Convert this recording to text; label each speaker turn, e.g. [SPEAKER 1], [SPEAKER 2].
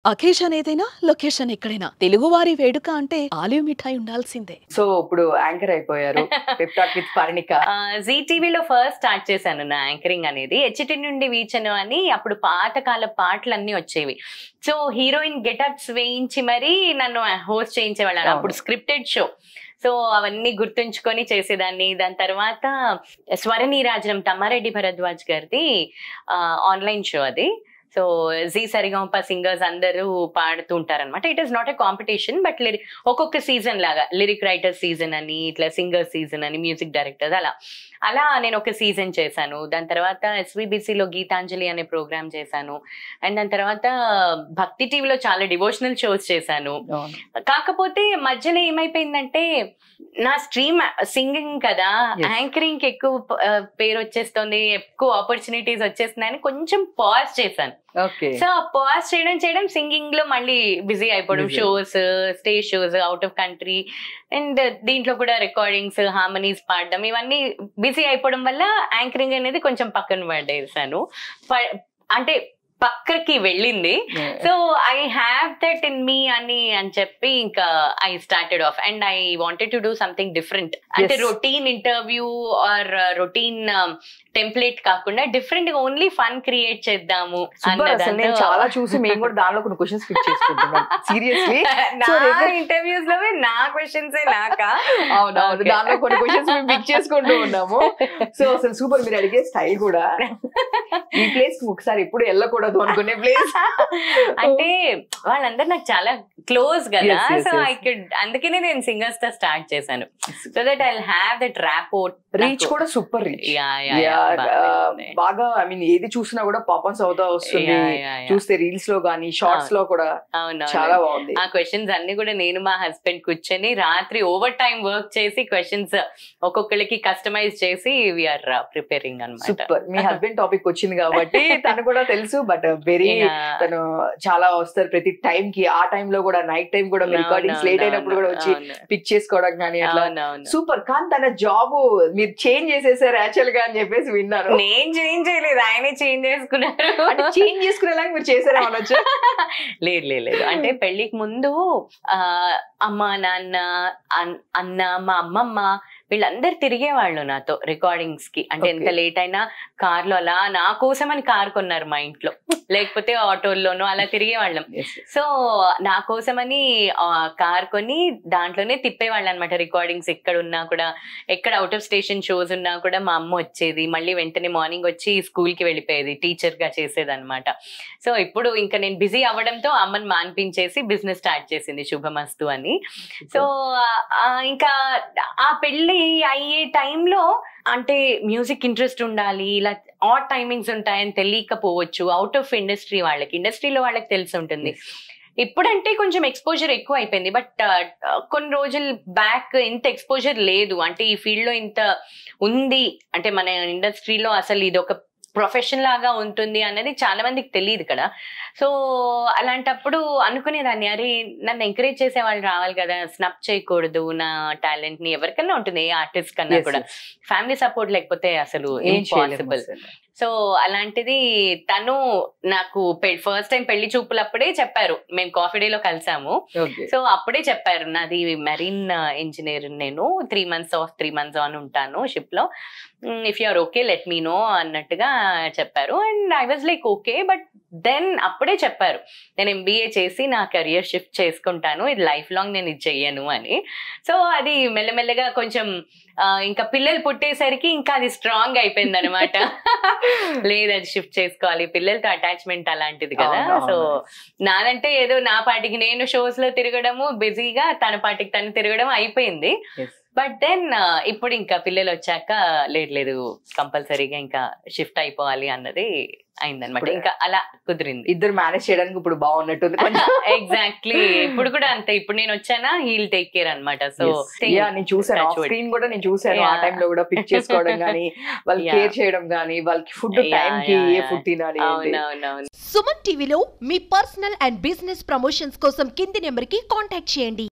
[SPEAKER 1] Occasion ఏదైనా location ఎక్కడైనా తెలుగువారి వేడుక అంటే ఆలివ్ మిఠాయి ఉండాల్సిందే.
[SPEAKER 2] సో ఇప్పుడు యాంకర్ అయిపోయారు పెప్టాక్ విత్ పరిణిక.
[SPEAKER 3] జీ టీవీలో ఫస్ట్ స్టార్ట్ చేశాను నా యాంకరింగ్ అనేది. హెచ్టి నుండి వీచను అని అప్పుడు పాతకాల పాటలు అన్ని వచ్చేవి. సో హీరోయిన్ గెటప్స్ వేయించి మరీ నన్ను హోస్ట్ చేయించేవాళ్ళు. అప్పుడు స్క్రిప్టెడ్ షో. సో అవన్నీ గుర్తుంచుకొని చేసేదాన్ని. దాని తర్వాత స్వరనీరాజనం తమ్మారెడ్డి భరద్వాజ్ గారిది ఆన్లైన్ షో అది. సో జీ సరిగమప సింగర్స్ అందరూ పాడుతూ ఉంటారనమాట. It is not a competition, but ఒక్కొక్క సీజన్ లాగా లిరిక్ రైటర్ సీజన్ అని, ఇట్లా సింగర్ సీజన్ అని, మ్యూజిక్ డైరెక్టర్స్ అలా నేను ఒక సీజన్ చేశాను. దాని తర్వాత ఎస్విబిసిలో గీతాంజలి అనే ప్రోగ్రామ్ చేశాను. అండ్ దాని తర్వాత భక్తి టీవీలో చాలా డివోషనల్ షోస్ చేశాను. కాకపోతే మధ్యలో ఏమైపోయిందంటే నా స్ట్రీమ్ సింగింగ్ కదా, యాంకరింగ్ కి ఎక్కువ పేరు వచ్చేస్తుంది, ఎక్కువ ఆపర్చునిటీస్ వచ్చేస్తున్నాయని కొంచెం పాజ్ చేశాను. సో పాజ్ చేయడం సింగింగ్ లో మళ్ళీ బిజీ అయిపోవడం, shows, stage shows out of country, and దీంట్లో కూడా రికార్డింగ్స్, హార్మనీస్ పాడడం, ఇవన్నీ బిజీ అయిపోవడం వల్ల యాంకరింగ్ అనేది కొంచెం పక్కన పడేసాను. అంటే పక్కకి వెళ్ళింది. So I have that in me అని చెప్పి ఇంకా I started off and I wanted to do something different. అంటే routine interview or routine template కాకుండా డిఫరెంట్ గా ఓన్లీ ఫన్ క్రియేట్ చేద్దాము.
[SPEAKER 2] చాలా చూసి మేము కూడా దానిలో కొన్ని క్వశ్చన్స్ పిక్ చేసుకుంటున్నాం. సీరియస్లీ
[SPEAKER 3] ఇంటర్వ్యూస్ లో నా క్వశ్చన్స్ నాకా
[SPEAKER 2] అవునవును, దానిలో కొన్ని క్వశ్చన్స్ మేము పిక్ చేసుకుంటూ ఉన్నాము. సో అసలు సూపర్. మీరు అడిగే స్టైల్ కూడా ఈ ప్లేస్ ఒకసారి ఎప్పుడు వెళ్ళకూడదు అనుకునే ప్లేస్.
[SPEAKER 3] అంటే వాళ్ళందరూ నాకు చాలా క్లోజ్ కదా. సో ఐ కుడ్, అందుకనే నేను సింగర్స్ తో స్టార్ట్ చేశాను. So that I have that rapport.
[SPEAKER 2] Reach కూడా సూపర్ రీచ్. బాగా ఐ మీన్ ఏది చూసినా కూడా పాపన్స్ అవుతా వస్తుంది. చూస్తే రీల్స్ లో గానీ షార్ట్స్ లో కూడా చాలా బాగుంది.
[SPEAKER 3] ఆ క్వశ్చన్స్ అన్ని కూడా నేను మా హస్బెండ్ కూర్చొని రాత్రి ఓవర్ టైం వర్క్ చేసి క్వశ్చన్స్ ఒక్కొక్కరికి కస్టమైజ్ చేసి వీఆర్ ప్రిపేరింగ్ అన్నమాట.
[SPEAKER 2] సూపర్. మీ హస్బెండ్ టాపిక్ వచ్చింది కాబట్టి తను కూడా తెలుసు. బట్ వెరీ తను చాలా వస్తారు ప్రతి టైం కి. ఆ టైం లో కూడా నైట్ టైం కూడా రికార్డింగ్స్ లేట్ అయినప్పుడు కూడా వచ్చి పిక్ చేసుకోవడం కానీ అట్లా సూపర్. కానీ తన జాబ్ మీరు చేంజ్ చేసేసారు యాక్చువల్ గా అని చెప్పేసి విన్నాను.
[SPEAKER 3] నేను చేంజ్ చేయలేదు, ఆయనే చేంజ్ చేసుకున్నారు.
[SPEAKER 2] చేంజ్ చేసుకునేలాగా మీరు చేశారా అనొచ్చు?
[SPEAKER 3] లేదు. అంటే పెళ్లికి ముందు అమ్మ, నాన్న, అన్న, మా అమ్మమ్మ వీళ్ళందరు తిరిగేవాళ్ళు నాతో రికార్డింగ్స్ కి. అంటే ఎంత లేట్ అయినా కార్లో అలా నా కోసం అని కార్ కొన్నారు మా ఇంట్లో, లేకపోతే ఆటోల్లోనో అలా తిరిగేవాళ్ళం. సో నా కోసమని కార్ కొని దాంట్లోనే తిప్పేవాళ్ళు అనమాట. రికార్డింగ్స్ ఎక్కడ ఉన్నా కూడా, ఎక్కడ అవుట్ ఆఫ్ స్టేషన్ షోస్ ఉన్నా కూడా మా అమ్మ వచ్చేది, మళ్ళీ వెంటనే మార్నింగ్ వచ్చి స్కూల్ కి వెళ్ళిపోయేది, టీచర్ గా చేసేది అనమాట. సో ఇప్పుడు ఇంకా నేను బిజీ అవ్వడంతో అమ్మని మాన్పించేసి బిజినెస్ స్టార్ట్ చేసింది శుభమస్తు అని. సో ఇంకా ఆ పెళ్లి అయ్యే టైంలో అంటే మ్యూజిక్ ఇంట్రెస్ట్ ఉండాలి, ఇలా ఆడ్ టైమింగ్స్ ఉంటాయని తెలియకపోవచ్చు అవుట్ ఆఫ్ ఇండస్ట్రీ వాళ్ళకి. ఇండస్ట్రీలో వాళ్ళకి తెలిసి ఉంటుంది. ఇప్పుడంటే కొంచెం ఎక్స్పోజర్ ఎక్కువ అయిపోయింది, బట్ కొన్ని రోజులు బ్యాక్ ఇంత ఎక్స్పోజర్ లేదు. అంటే ఈ ఫీల్డ్ లో ఇంత ఉంది అంటే మన ఇండస్ట్రీలో అసలు ఇది ఒక ప్రొఫెషన్ లాగా ఉంటుంది అన్నది చాలా మందికి తెలియదు కదా. సో అలాంటప్పుడు అనుకునేదాన్ని, అరే నన్ను ఎంకరేజ్ చేసే వాళ్ళు రావాలి కదా, స్నప్ చేయకూడదు నా టాలెంట్ ని. ఎవరికన్నా ఉంటుంది, ఏ ఆర్టిస్ట్ కన్నా కూడా. ఫ్యామిలీ సపోర్ట్ లేకపోతే అసలు ఇంపాసిబుల్. సో అలాంటిది తను నాకు ఫస్ట్ టైం పెళ్లి చూపులప్పుడే చెప్పారు. మేము కాఫీ డేలో కలిసాము. సో అప్పుడే చెప్పారు, నాది మెరీన్ ఇంజనీర్, నేను 3 months ఆఫ్ 3 months ఆన్ ఉంటాను షిప్ లో, if you are okay let me know అన్నట్టుగా చెప్పారు. And I was like okay. But then అప్పుడే చెప్పారు, నేను MBA చేసి నా కెరియర్ షిఫ్ట్ చేసుకుంటాను, ఇది లైఫ్ లాంగ్ నేను ఇది చెయ్యను అని. సో అది మెల్లమెల్లగా కొంచెం ఇంకా పిల్లలు పుట్టేసరికి ఇంకా అది స్ట్రాంగ్ అయిపోయింది అనమాట. లేదు అది షిఫ్ట్ చేసుకోవాలి, పిల్లలతో అటాచ్మెంట్ అలాంటిది కదా. సో నాదంటే ఏదో నా పాటికి నేను షోస్ లో తిరగడము, బిజీగా తన పాటికి తను తిరగడం అయిపోయింది. బట్ దెన్ ఇప్పుడు ఇంకా పిల్లలు వచ్చాక లేదు కంపల్సరీగా ఇంకా షిఫ్ట్ అయిపోవాలి అన్నది అయిందనమాట. ఇంకా అలా కుదిరింది.
[SPEAKER 2] ఇద్దరు మేనేజ్ చేయడానికి ఇప్పుడు బాగున్నట్టుంది.
[SPEAKER 3] ఎగ్జాక్ట్లీ. ఇప్పుడు కూడా అంతే. ఇప్పుడు నేను వచ్చానా, హీల్ టేక్ కేర్ అనమాట. సో
[SPEAKER 2] నేను చూసాను స్క్రీన్ కూడా, నేను చూసాను ఆ టైంలో కూడా పిక్ చేసుకోవడం కానీ, వాళ్ళకి కేర్ చేయడం కానీ, వాళ్ళకి ఫుడ్ టైం కి ఏ ఫుడ్ తినాలి.
[SPEAKER 1] సుమన్ టీవీలో మీ పర్సనల్ అండ్ బిజినెస్ ప్రమోషన్స్ కోసం కింది నెంబర్ కి కాంటాక్ట్ చేయండి.